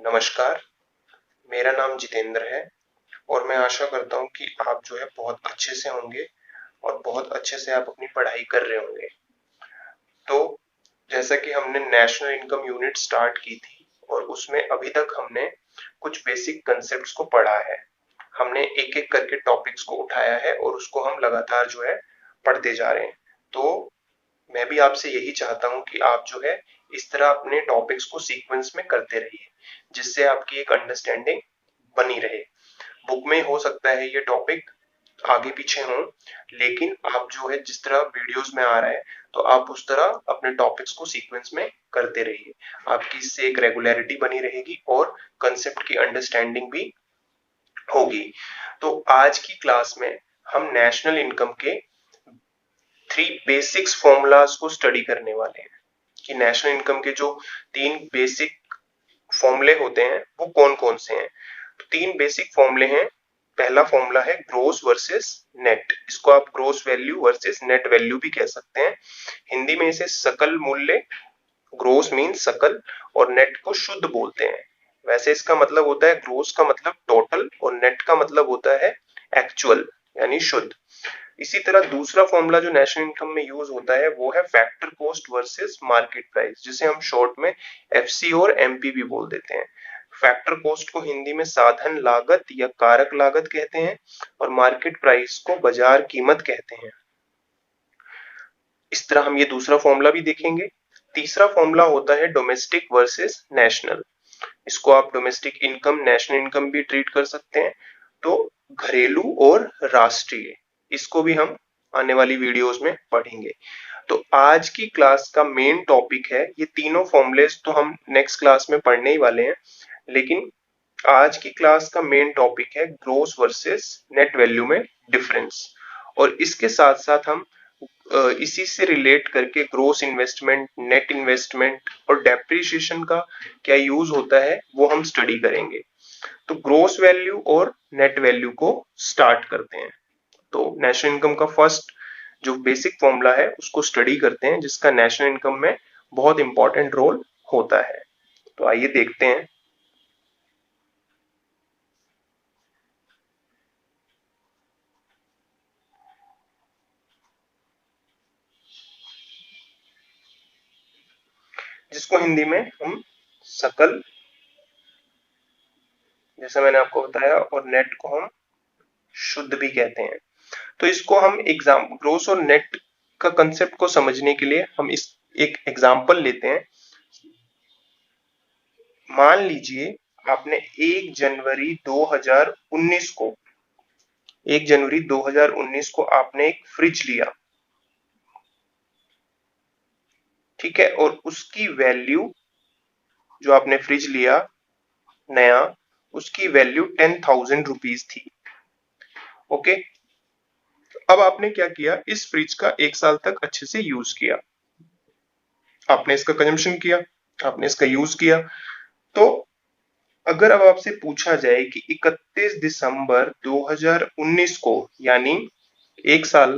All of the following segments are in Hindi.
नमस्कार, मेरा नाम जितेंद्र है और मैं आशा करता हूँ कि आप जो है बहुत अच्छे से होंगे और बहुत अच्छे से आप अपनी पढ़ाई कर रहे होंगे। तो जैसा कि हमने नेशनल इनकम यूनिट स्टार्ट की थी और उसमें अभी तक हमने कुछ बेसिक कंसेप्ट्स को पढ़ा है। हमने एक-एक करके टॉपिक्स को उठाया है और उसको हम लगातार जो है पढ़ते जा रहे हैं। तो मैं भी आपसे यही चाहता हूँ कि आप जो है इस तरह अपने टॉपिक्स को सीक्वेंस में करते रहिए, जिससे आपकी एक अंडरस्टैंडिंग बनी रहे। बुक में हो सकता है ये टॉपिक आगे पीछे हों, लेकिन आप जो है जिस तरह वीडियोस में आ रहा है तो आप उस तरह अपने टॉपिक्स को सीक्वेंस में करते रहिए। आपकी इससे एक रेगुलरिटी बनी रहेगी और कंसेप्ट की अंडरस्टैंडिंग भी होगी। तो आज की क्लास में हम नेशनल इनकम के 3 बेसिक्स फॉर्मूलाज को स्टडी करने वाले हैं कि नेशनल इनकम के जो 3 बेसिक फॉर्मूले होते हैं वो कौन-कौन से हैं। तो 3 बेसिक फॉर्मूले हैं। पहला फॉर्मूला है ग्रोस वर्सेस नेट। इसको आप gross value versus net value भी कह सकते हैं। हिंदी में इसे सकल मूल्य, ग्रोस मीन सकल, और नेट को शुद्ध बोलते हैं। वैसे इसका मतलब होता है, ग्रोस का मतलब टोटल और नेट का मतलब होता है एक्चुअल यानी शुद्ध। इसी तरह दूसरा फॉर्मूला जो नेशनल इनकम में यूज होता है वो है factor cost versus market price, जिसे हम शॉर्ट में एफसी और एमपी भी बोल देते हैं। फैक्टर कॉस्ट को हिंदी में साधन लागत या कारक लागत कहते हैं और मार्केट प्राइस को बाजार कीमत कहते हैं। इस तरह हम ये दूसरा फॉर्मूला भी देखेंगे। तीसरा फॉर्मूला होता है डोमेस्टिक वर्सेस नेशनल। इसको आप डोमेस्टिक इनकम, नेशनल इनकम भी ट्रीट कर सकते हैं। तो घरेलू और राष्ट्रीय, इसको भी हम आने वाली वीडियोस में पढ़ेंगे। तो आज की क्लास का मेन टॉपिक है, ये तीनों फॉर्मूलेस तो हम नेक्स्ट क्लास में पढ़ने ही वाले हैं, लेकिन आज की क्लास का मेन टॉपिक है ग्रोस वर्सेस नेट वैल्यू में डिफरेंस। और इसके साथ साथ हम इसी से रिलेट करके ग्रोस इन्वेस्टमेंट, नेट इन्वेस्टमेंट और डेप्रिसिएशन का क्या यूज होता है वो हम स्टडी करेंगे। तो ग्रोस वैल्यू और नेट वैल्यू को स्टार्ट करते हैं। तो नेशनल इनकम का फर्स्ट जो बेसिक फॉर्मूला है उसको स्टडी करते हैं, जिसका नेशनल इनकम में बहुत इंपॉर्टेंट रोल होता है। तो आइए देखते हैं। जिसको हिंदी में हम सकल, जैसा मैंने आपको बताया, और नेट को हम शुद्ध भी कहते हैं। तो इसको हम एग्जाम ग्रोस और नेट का कंसेप्ट को समझने के लिए हम इस एक एग्जांपल लेते हैं। मान लीजिए आपने 1 जनवरी 2019 को 1 जनवरी 2019 को आपने एक फ्रिज लिया, ठीक है, और उसकी वैल्यू, जो आपने फ्रिज लिया नया, उसकी वैल्यू 10,000 रुपीज थी। ओके, अब आपने क्या किया, इस फ्रिज का 1 साल तक अच्छे से यूज किया, आपने इसका कंजम्पशन किया, आपने इसका यूज किया। तो अगर अब आपसे पूछा जाए कि 31 दिसंबर 2019 को, यानी 1 साल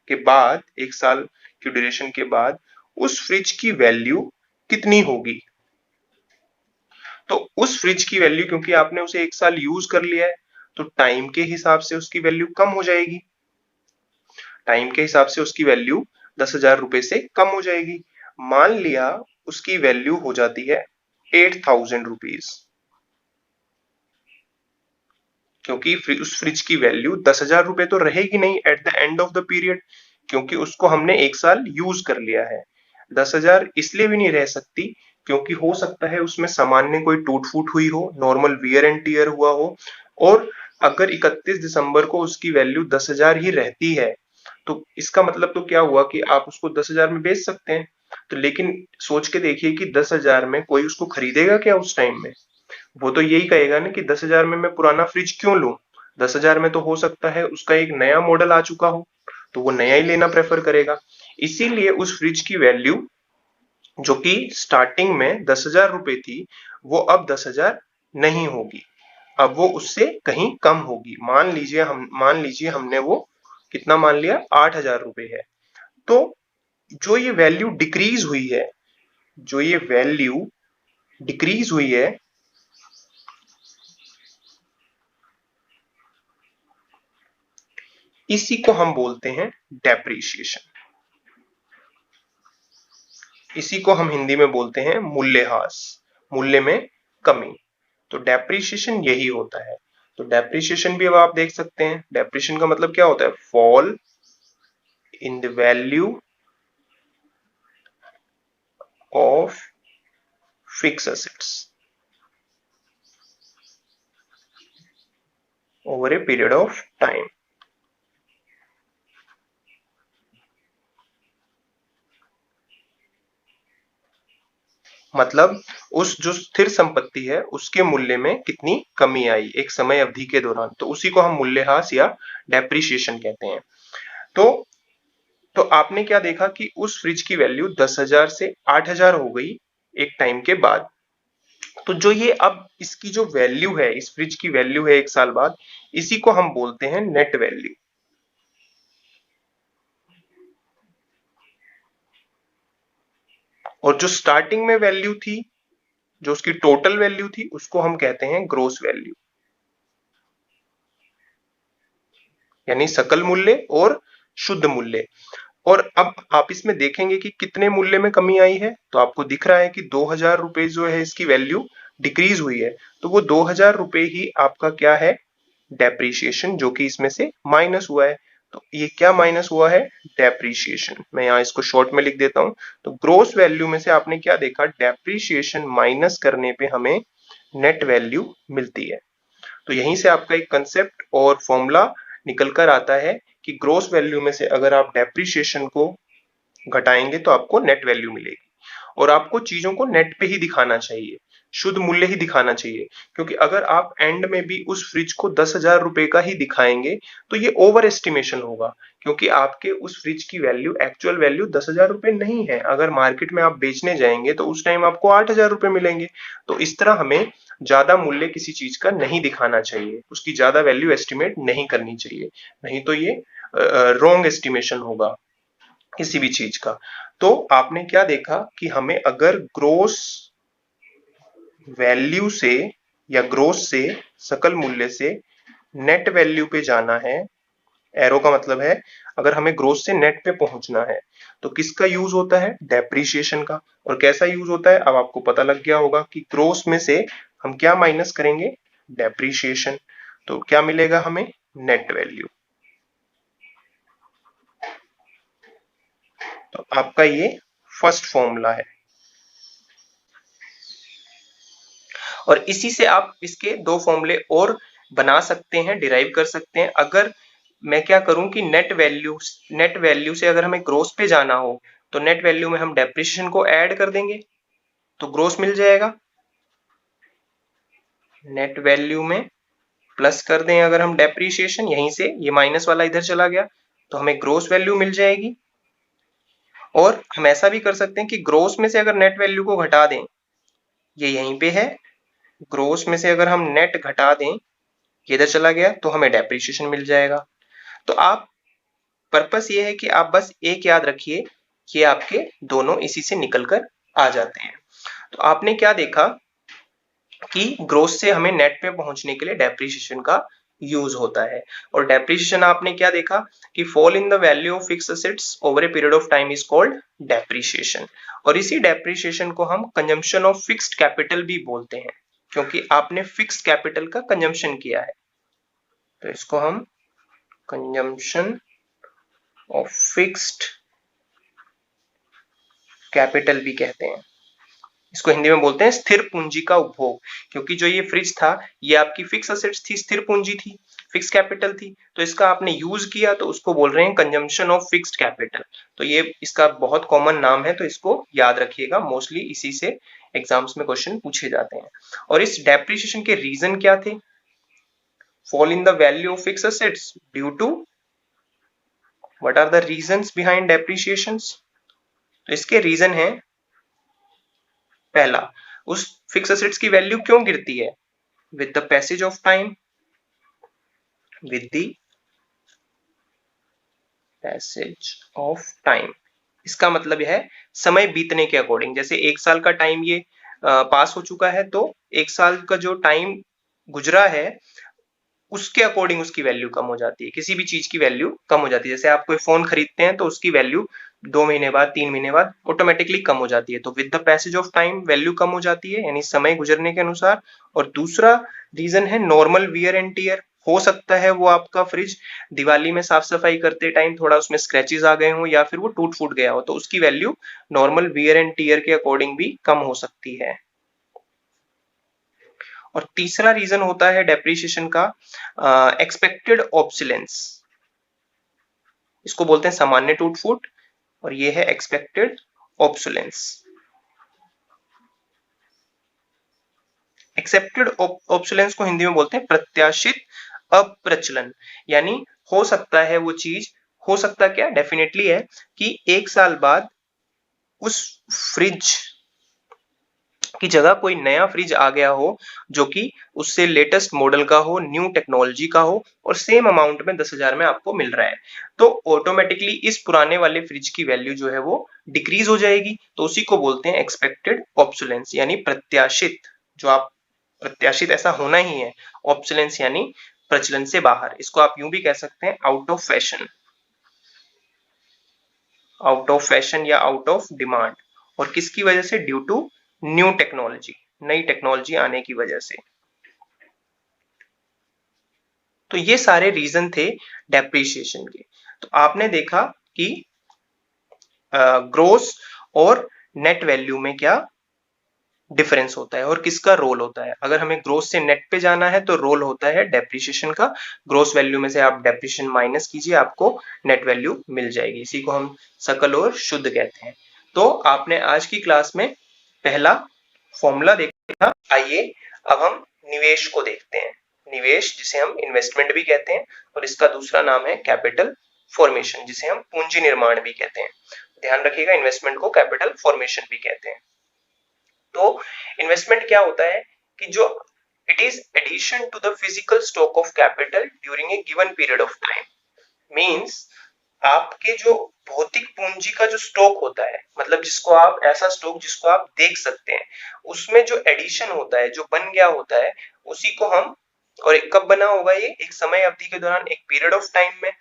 के बाद, 1 साल की ड्यूरेशन के बाद उस फ्रिज की वैल्यू कितनी होगी, तो उस फ्रिज की वैल्यू, क्योंकि आपने उसे 1 साल यूज कर लिया है, तो टाइम के हिसाब से उसकी वैल्यू कम हो जाएगी। टाइम के हिसाब से उसकी वैल्यू 10,000 रुपए से कम हो जाएगी। मान लिया उसकी वैल्यू हो जाती है 8,000 रुपीज, क्योंकि उस फ्रिज की वैल्यू 10,000 रुपए तो रहेगी नहीं eight the end of the period, क्योंकि उसको हमने 1 साल यूज कर लिया है। 10,000 इसलिए भी नहीं रह सकती क्योंकि हो सकता है उसमें सामान्य कोई टूट फूट हुई हो, नॉर्मल वियर एंड टियर हुआ हो, और अगर 31 दिसंबर को उसकी वैल्यू 10,000 ही रहती है तो इसका मतलब तो क्या हुआ कि आप उसको 10,000 में बेच सकते हैं। तो लेकिन सोच के देखिए कि 10,000 में कोई उसको खरीदेगा क्या उस टाइम में? वो तो यही कहेगा ना कि 10,000 में मैं पुराना फ्रिज क्यों लूं, 10,000 में तो हो सकता है उसका एक नया मॉडल आ चुका हो, तो वो नया ही लेना प्रेफर करेगा। इसीलिए उस फ्रिज की वैल्यू, जो कि स्टार्टिंग में 10,000 रुपए थी, वो अब 10,000 नहीं होगी, अब वो उससे कहीं कम होगी। मान लीजिए हमने वो कितना मान लिया, 8,000 रुपए है। तो जो ये वैल्यू डिक्रीज हुई है, जो ये वैल्यू डिक्रीज हुई है, इसी को हम बोलते हैं डेप्रीशिएशन। इसी को हम हिंदी में बोलते हैं मूल्यह्रास, मूल्य में कमी। तो डेप्रीशिएशन यही होता है। तो डेप्रीशिएशन भी अब आप देख सकते हैं, डेप्रीशिएशन का मतलब क्या होता है, fall in the value of fix assets over a period of time. मतलब उस जो स्थिर संपत्ति है उसके मूल्य में कितनी कमी आई एक समय अवधि के दौरान, तो उसी को हम मूल्यह्रास या डेप्रीशिएशन कहते हैं। तो तो आपने क्या देखा कि उस फ्रिज की वैल्यू 10,000 से 8,000 हो गई एक टाइम के बाद। तो जो ये अब इसकी जो वैल्यू है, इस फ्रिज की वैल्यू है एक साल बाद, इसी को हम बोलते हैं नेट वैल्यू। और जो स्टार्टिंग में वैल्यू थी, जो उसकी टोटल वैल्यू थी, उसको हम कहते हैं ग्रोस वैल्यू, यानी सकल मूल्य और शुद्ध मूल्य। और अब आप इसमें देखेंगे कि कितने मूल्य में कमी आई है, तो आपको दिख रहा है कि 2,000 रुपए जो है इसकी वैल्यू डिक्रीज हुई है। तो वो 2,000 रुपए ही आपका क्या है, डेप्रीशिएशन, जो कि इसमें से माइनस हुआ है। तो ये क्या माइनस हुआ है, डेप्रीशिएशन। मैं यहाँ इसको शॉर्ट में लिख देता हूं। तो ग्रोस वैल्यू में से आपने क्या देखा, डेप्रीशिएशन माइनस करने पे हमें नेट वैल्यू मिलती है। तो यहीं से आपका एक कंसेप्ट और फॉर्मूला निकल कर आता है कि ग्रोस वैल्यू में से अगर आप डेप्रीशिएशन को घटाएंगे तो आपको नेट वैल्यू मिलेगी। और आपको चीजों को नेट पे ही दिखाना चाहिए, शुद्ध मूल्य ही दिखाना चाहिए। क्योंकि अगर आप एंड में भी उस फ्रिज को 10,000 रुपए का ही दिखाएंगे तो ये ओवर एस्टिमेशन होगा, क्योंकि आपके उस फ्रिज की वैल्यू, एक्चुअल वैल्यू 10,000 रुपए नहीं है। अगर मार्केट में आप बेचने जाएंगे तो उस टाइम आपको 8,000 रुपए मिलेंगे। तो इस तरह हमें ज्यादा मूल्य किसी चीज का नहीं दिखाना चाहिए, उसकी ज्यादा वैल्यू एस्टिमेट नहीं करनी चाहिए, नहीं तो ये रॉन्ग एस्टिमेशन होगा किसी भी चीज का। तो आपने क्या देखा कि हमें अगर ग्रोस वैल्यू से या ग्रोस से, सकल मूल्य से नेट वैल्यू पे जाना है, एरो का मतलब है अगर हमें ग्रोस से नेट पे पहुंचना है तो किसका यूज होता है, डेप्रीशिएशन का। और कैसा यूज होता है, अब आपको पता लग गया होगा कि ग्रोस में से हम क्या माइनस करेंगे, डेप्रीशिएशन। तो क्या मिलेगा हमें, नेट वैल्यू। तो आपका ये फर्स्ट फॉर्मूला है। और इसी से आप इसके दो फॉर्मूले और बना सकते हैं, डिराइव कर सकते हैं। अगर मैं क्या करूं कि नेट वैल्यू से अगर हमें ग्रोस पे जाना हो तो नेट वैल्यू में हम डेप्रिसिएशन को ऐड कर देंगे तो ग्रोस मिल जाएगा। नेट वैल्यू में प्लस कर दें अगर हम डेप्रिसिएशन, यहीं से ये माइनस वाला इधर चला गया तो हमें ग्रोस वैल्यू मिल जाएगी। और हम ऐसा भी कर सकते हैं कि ग्रोस में से अगर नेट वैल्यू को घटा दें, ये यहीं पे है, ग्रोस में से अगर हम नेट घटा दें, ये इधर चला गया तो हमें डेप्रिसिएशन मिल जाएगा। तो आप, पर्पस ये है कि आप बस एक याद रखिए, ये आपके दोनों इसी से निकल कर आ जाते हैं। तो आपने क्या देखा कि ग्रोस से हमें नेट पे पहुंचने के लिए डेप्रिसिएशन का यूज होता है। और डेप्रिसिएशन आपने क्या देखा कि fall in the value of fixed assets over a period of time is called depreciation. और इसी डेप्रिसिएशन को हम कंजम्पशन ऑफ फिक्स्ड कैपिटल भी बोलते हैं, क्योंकि आपने फिक्स्ड कैपिटल का कंजम्पशन किया है। तो इसको हम कंजम्पशन ऑफ फिक्स्ड कैपिटल भी कहते हैं। इसको हिंदी में बोलते हैं स्थिर पूंजी का उपभोग, क्योंकि जो ये फ्रिज था ये आपकी फिक्स असेट्स थी, स्थिर पूंजी थी, फिक्स कैपिटल थी। तो इसका आपने यूज किया तो उसको बोल रहे हैं कंजम्पशन ऑफ फिक्स्ड कैपिटल। तो ये इसका बहुत कॉमन नाम है, तो इसको याद रखिएगा, मोस्टली इसी से एग्जाम्स में क्वेश्चन पूछे जाते हैं। और इस डेप्रिसिएशन के रीजन क्या थे, fall in the value of fix assets due to, what are the reasons behind depreciations. तो इसके रीजन है, पहला, उस फिक्स एसेट्स की वैल्यू क्यों गिरती है, with the passage of time, with the passage of time. इसका मतलब यह है समय बीतने के अकॉर्डिंग। जैसे एक साल का टाइम ये पास हो चुका है, तो एक साल का जो टाइम गुजरा है उसके अकॉर्डिंग उसकी वैल्यू कम हो जाती है, किसी भी चीज की वैल्यू कम हो जाती है। जैसे आप कोई फोन खरीदते हैं तो उसकी वैल्यू 2 महीने बाद 3 महीने बाद ऑटोमेटिकली कम हो जाती है, तो with the passage of time value कम हो जाती है, यानी समय गुजरने के अनुसार। और दूसरा रीजन है नॉर्मल वियर एंड टीयर। हो सकता है वो आपका फ्रिज दिवाली में साफ सफाई करते टाइम थोड़ा उसमें स्क्रैचेस आ गए हों, या फिर वो टूट फूट गया हो, तो उसकी value normal wear and tear के अकॉर्डिंग भी कम हो सकती है। और तीसरा रीजन होता है डेप्रिसिएशन का एक्सपेक्टेड ऑब्सोलेंस। इसको बोलते हैं सामान्य टूट फूट, और ये है एक्सपेक्टेड ऑब्सोलेंस। एक्सेप्टेड ऑब्सोलेंस को हिंदी में बोलते हैं प्रत्याशित अप्रचलन। यानी हो सकता है वो चीज, हो सकता क्या डेफिनेटली है कि 1 साल बाद उस फ्रिज की जगह कोई नया फ्रिज आ गया हो जो कि उससे लेटेस्ट मॉडल का हो, न्यू टेक्नोलॉजी का हो, और सेम अमाउंट में 10,000 में आपको मिल रहा है, तो ऑटोमेटिकली इस पुराने वाले फ्रिज की वैल्यू जो है वो डिक्रीज हो जाएगी। तो उसी को बोलते हैं एक्सपेक्टेड ऑब्सोलेंस, यानी प्रत्याशित, जो आप प्रत्याशित ऐसा होना ही है, ऑब्सोलेंस यानी प्रचलन से बाहर। इसको आप यूं भी कह सकते हैं out of fashion, out of fashion या आउट ऑफ डिमांड। और किसकी वजह से? ड्यू टू न्यू टेक्नोलॉजी, नई टेक्नोलॉजी आने की वजह से। तो ये सारे रीजन थे डेप्रिसिएशन के। तो आपने देखा कि ग्रोस और नेट वैल्यू में क्या डिफरेंस होता है और किसका रोल होता है। अगर हमें ग्रोस से नेट पे जाना है तो रोल होता है डेप्रिसिएशन का। ग्रोस वैल्यू में से आप डेप्रिसिएशन माइनस कीजिए, आपको नेट वैल्यू मिल जाएगी। इसी को हम सकल और शुद्ध कहते हैं। तो आपने आज की क्लास में पहला फॉर्मूला देखा। आइए अब हम निवेश को देखते हैं। निवेश जिसे हम इन्वेस्टमेंट भी कहते हैं, और इसका दूसरा नाम है कैपिटल फॉर्मेशन, जिसे हम पूंजी निर्माण भी कहते हैं। ध्यान रखिएगा, इन्वेस्टमेंट को कैपिटल फॉर्मेशन भी कहते हैं। तो इन्वेस्टमेंट क्या होता है कि जो it is addition to the physical stock of capital during a given period of time. Means आपके जो भौतिक पूंजी का जो स्टॉक होता है, मतलब जिसको आप, ऐसा स्टॉक जिसको आप देख सकते हैं, उसमें जो एडिशन होता है, जो बन गया होता है, उसी को हम, और कब बना होगा ये? एक समय अवधि के दौरान, एक पीरियड ऑफ टाइम में,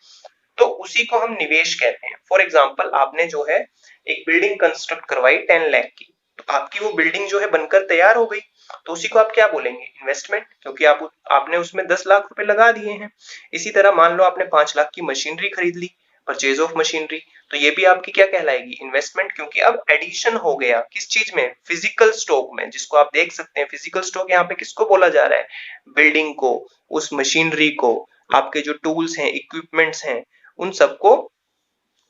तो उसी को हम निवेश कहते हैं। फॉर एग्जाम्पल, आपने जो है एक बिल्डिंग कंस्ट्रक्ट करवाई 10 लाख की, तो आपकी वो बिल्डिंग जो है बनकर तैयार हो गई, तो उसी को आप क्या बोलेंगे? इन्वेस्टमेंट, क्योंकि आपने उसमें 10 लाख रुपए लगा दिए हैं। इसी तरह मान लो आपने 5 लाख की मशीनरी खरीद ली, परचेज ऑफ मशीनरी, तो ये भी आपकी क्या कहलाएगी? इन्वेस्टमेंट, क्योंकि अब एडिशन हो गया किस चीज में? फिजिकल स्टॉक में, जिसको आप देख सकते हैं। फिजिकल स्टॉक यहाँ पे किसको बोला जा रहा है? बिल्डिंग को, उस मशीनरी को, आपके जो टूल्स हैं, इक्विपमेंट्स हैं, उन सबको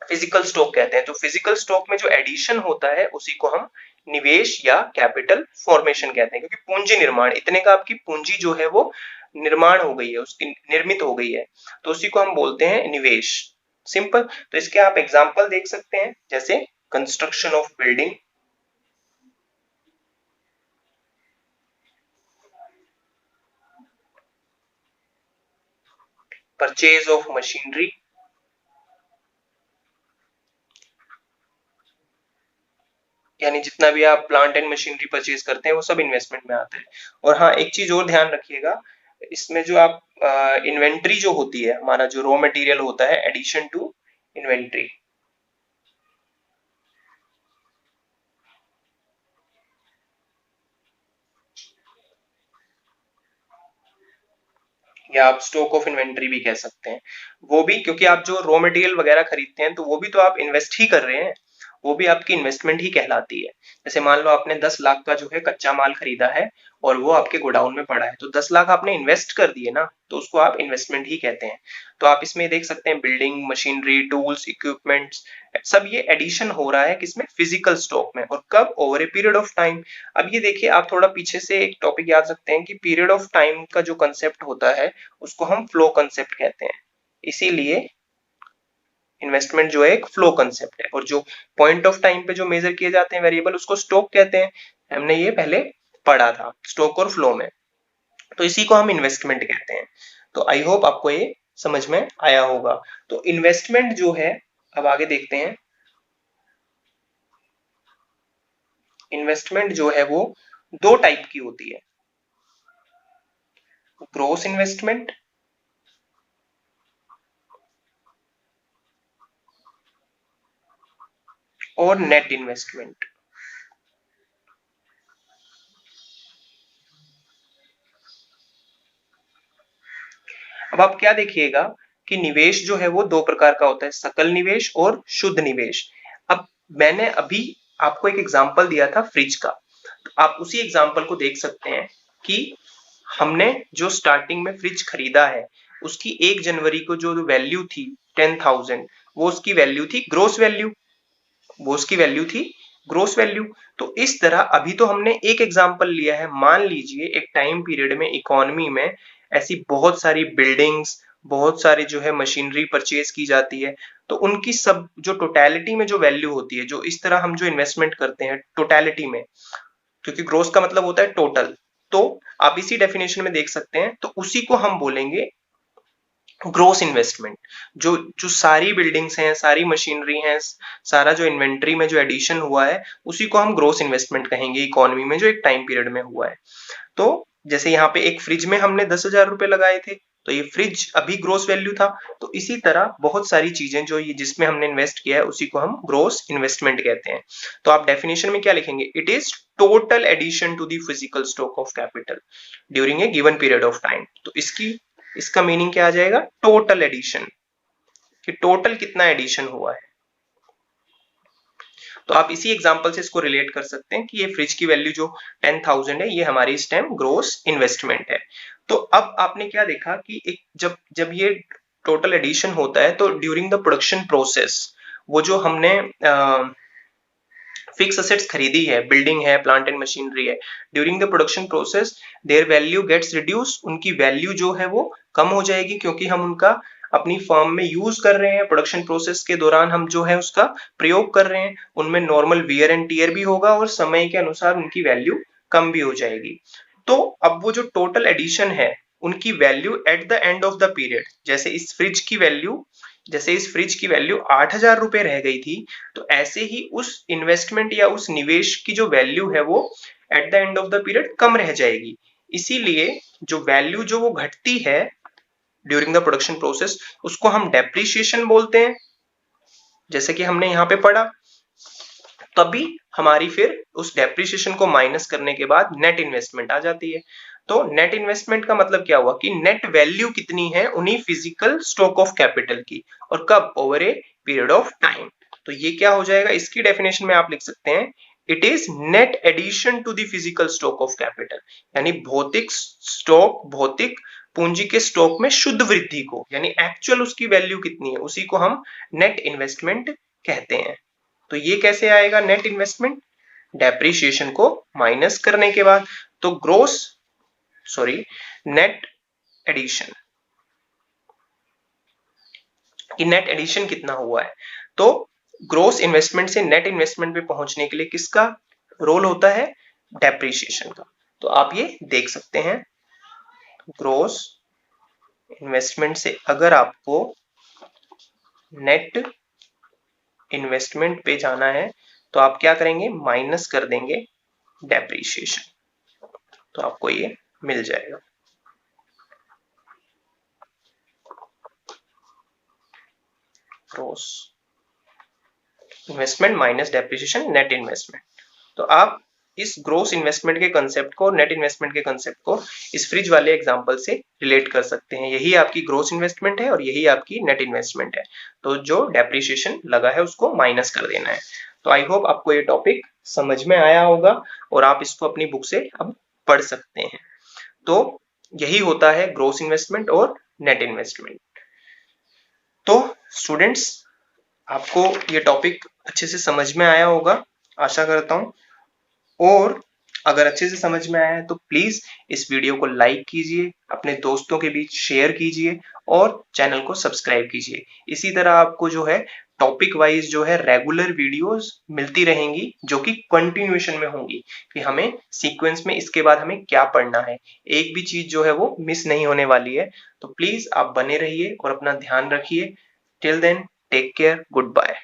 फिजिकल स्टॉक कहते हैं। तो फिजिकल स्टॉक में जो एडिशन होता है उसी को हम निवेश या कैपिटल फॉर्मेशन कहते हैं, क्योंकि पूंजी निर्माण, इतने का आपकी पूंजी जो है वो निर्माण हो गई है, उसकी निर्मित हो गई है, तो उसी को हम बोलते हैं निवेश। सिंपल। तो इसके आप एग्जांपल देख सकते हैं, जैसे construction of building, purchase of machinery, यानी जितना भी आप प्लांट एंड मशीनरी परचेज करते हैं वो सब इन्वेस्टमेंट में आता है। और हाँ, एक चीज और ध्यान रखिएगा, इसमें जो आप इन्वेंट्री जो होती है, हमारा जो रॉ मटेरियल होता है, एडिशन टू इन्वेंट्री, या आप स्टॉक ऑफ इन्वेंट्री भी कह सकते हैं। वो भी, क्योंकि आप जो रॉ मटेरियल वगैरह खरीदते हैं तो वो भी तो आप इन्वेस्ट ही कर रहे हैं, वो भी आपकी इन्वेस्टमेंट ही कहलाती है। जैसे मान लो आपने 10 लाख का जो है कच्चा माल खरीदा है और वो आपके गोडाउन में पड़ा है, तो 10 लाख आपने इन्वेस्ट कर दिए ना, तो उसको आप इन्वेस्टमेंट ही कहते हैं। तो आप इसमें देख सकते हैं बिल्डिंग, मशीनरी, टूल्स, इक्विपमेंट्स, सब ये एडिशन हो रहा है किसमें? फिजिकल स्टॉक में। और कब? Over a period of time. अब ये देखिए, आप थोड़ा पीछे से एक टॉपिक याद रखते हैं कि पीरियड ऑफ टाइम का जो कंसेप्ट होता है उसको हम फ्लो कंसेप्ट कहते हैं। इसीलिए इन्वेस्टमेंट जो है एक फ्लो कंसेप्ट है, और जो पॉइंट ऑफ टाइम पे जो मेजर किए जाते हैं वेरिएबल, उसको स्टॉक कहते हैं। हमने ये पहले पढ़ा था, स्टॉक और फ्लो में। तो इसी को हम इन्वेस्टमेंट कहते हैं। तो आई होप आपको ये समझ में आया होगा। तो इन्वेस्टमेंट जो है, अब आगे देखते हैं। इन्वेस्टमेंट जो है वो 2 टाइप की होती है, ग्रोस इन्वेस्टमेंट और नेट इन्वेस्टमेंट। अब आप क्या देखिएगा कि निवेश जो है वो दो प्रकार का होता है, सकल निवेश और शुद्ध निवेश। अब मैंने अभी आपको एक एग्जांपल दिया था फ्रिज का, तो आप उसी एग्जांपल को देख सकते हैं कि हमने जो स्टार्टिंग में फ्रिज खरीदा है उसकी 1 जनवरी को जो वैल्यू थी 10,000, वो उसकी वैल्यू थी ग्रोस वैल्यू, वो उसकी वैल्यू थी ग्रोस वैल्यू। तो इस तरह अभी तो हमने एक एग्जांपल लिया है, मान लीजिए एक टाइम पीरियड में इकोनॉमी में ऐसी बहुत सारी बिल्डिंग्स, बहुत सारी जो है मशीनरी परचेज की जाती है, तो उनकी सब जो टोटैलिटी में जो वैल्यू होती है, जो इस तरह हम जो इन्वेस्टमेंट करते हैं टोटैलिटी में, क्योंकि ग्रोस का मतलब होता है टोटल, तो आप इसी डेफिनेशन में देख सकते हैं, तो उसी को हम बोलेंगे ग्रोस इन्वेस्टमेंट। जो जो सारी बिल्डिंग्स हैं, सारी मशीनरी हैं, सारा जो इन्वेंट्री में जो एडिशन हुआ है, उसी को हम ग्रोस इन्वेस्टमेंट कहेंगे इकोनॉमी में, जो एक टाइम पीरियड में हुआ है। तो जैसे यहाँ पे एक फ्रिज में हमने 10,000 रुपए लगाए थे, तो ये फ्रिज अभी ग्रोस वैल्यू था। तो इसी तरह बहुत सारी चीजें जो ये जिसमें हमने इन्वेस्ट किया है उसी को हम ग्रोस इन्वेस्टमेंट कहते हैं। तो आप डेफिनेशन में क्या लिखेंगे, it is total addition to the physical stock of capital during a given period of time. तो इसका मीनिंग क्या आ जाएगा, टोटल एडिशन, कि टोटल कितना एडिशन हुआ है। तो आप इसी एग्जांपल से इसको रिलेट कर सकते हैं कि ये फ्रिज की वैल्यू जो 10,000 है, ये हमारी इस टाइम ग्रोस इन्वेस्टमेंट है। तो अब आपने क्या देखा कि एक जब जब ये टोटल एडिशन होता है तो ड्यूरिंग द प्रोडक्शन प्रोसेस, वो जो हमने फिक्स असेट्स खरीदी है, बिल्डिंग है, प्लांट एंड मशीनरी है, during the production process their value gets reduce, उनकी वैल्यू जो है वो कम हो जाएगी, क्योंकि हम उनका अपनी फर्म में यूज कर रहे हैं, प्रोडक्शन प्रोसेस के दौरान हम जो है उसका प्रयोग कर रहे हैं, उनमें नॉर्मल वियर एंड टीयर भी होगा और समय के अनुसार उनकी वैल्यू कम भी हो जाएगी। तो अब वो जो टोटल एडिशन है उनकी value eight the end of the period, जैसे इस फ्रिज की वैल्यू 8,000 रुपए रह गई थी, तो ऐसे ही उस इन्वेस्टमेंट या उस निवेश की जो वैल्यू है वो at the end of the period कम रह जाएगी। इसीलिए जो वैल्यू जो वो घटती है ड्यूरिंग द प्रोडक्शन प्रोसेस, उसको हम डेप्रिसिएशन बोलते हैं, जैसे कि हमने यहाँ पे पढ़ा। तभी हमारी फिर उस डेप्रिसिएशन को माइनस करने के बाद नेट इन्वेस्टमेंट आ जाती है। तो नेट इन्वेस्टमेंट का मतलब क्या हुआ कि नेट वैल्यू कितनी है उन्हीं फिजिकल स्टॉक ऑफ कैपिटल की, और कब, over a period of time. तो ये क्या हो जाएगा, इसकी डेफिनेशन में आप लिख सकते हैं, it is net addition to the physical stock of capital, यानी भौतिक स्टॉक, भौतिक पूंजी के स्टॉक में शुद्ध वृद्धि को, यानी एक्चुअल उसकी वैल्यू कितनी है, उसी को हम नेट इन्वेस्टमेंट कहते हैं। तो ये कैसे आएगा नेट इन्वेस्टमेंट, डेप्रिसिएशन को माइनस करने के बाद। तो नेट एडिशन, कि नेट एडिशन कितना हुआ है। तो ग्रोस इन्वेस्टमेंट से नेट इन्वेस्टमेंट पे पहुंचने के लिए किसका रोल होता है, डेप्रिसिएशन का। तो आप ये देख सकते हैं, ग्रोस इन्वेस्टमेंट से अगर आपको नेट इन्वेस्टमेंट पे जाना है तो आप क्या करेंगे, माइनस कर देंगे डेप्रिसिएशन, तो आपको ये मिल जाएगा। Gross investment minus depreciation, net investment. तो आप इस ग्रोस इन्वेस्टमेंट के कंसेप्ट को, नेट इन्वेस्टमेंट के कंसेप्ट को इस फ्रिज वाले एग्जांपल से रिलेट कर सकते हैं। यही आपकी ग्रोस इन्वेस्टमेंट है और यही आपकी नेट इन्वेस्टमेंट है। तो जो डेप्रिसिएशन लगा है उसको माइनस कर देना है। तो आई होप आपको ये टॉपिक समझ में आया होगा और आप इसको अपनी बुक से अब पढ़ सकते हैं। तो यही होता है ग्रोस इन्वेस्टमेंट और नेट इन्वेस्टमेंट। तो स्टूडेंट्स, आपको ये टॉपिक अच्छे से समझ में आया होगा, आशा करता हूं। और अगर अच्छे से समझ में आया है तो प्लीज इस वीडियो को लाइक कीजिए, अपने दोस्तों के बीच शेयर कीजिए और चैनल को सब्सक्राइब कीजिए। इसी तरह आपको जो है टॉपिक वाइज जो है रेगुलर वीडियोस मिलती रहेंगी, जो कि कंटिन्यूएशन में होंगी, कि हमें सीक्वेंस में इसके बाद हमें क्या पढ़ना है, एक भी चीज जो है वो मिस नहीं होने वाली है। तो प्लीज आप बने रहिए और अपना ध्यान रखिए। Till then, take care, good bye.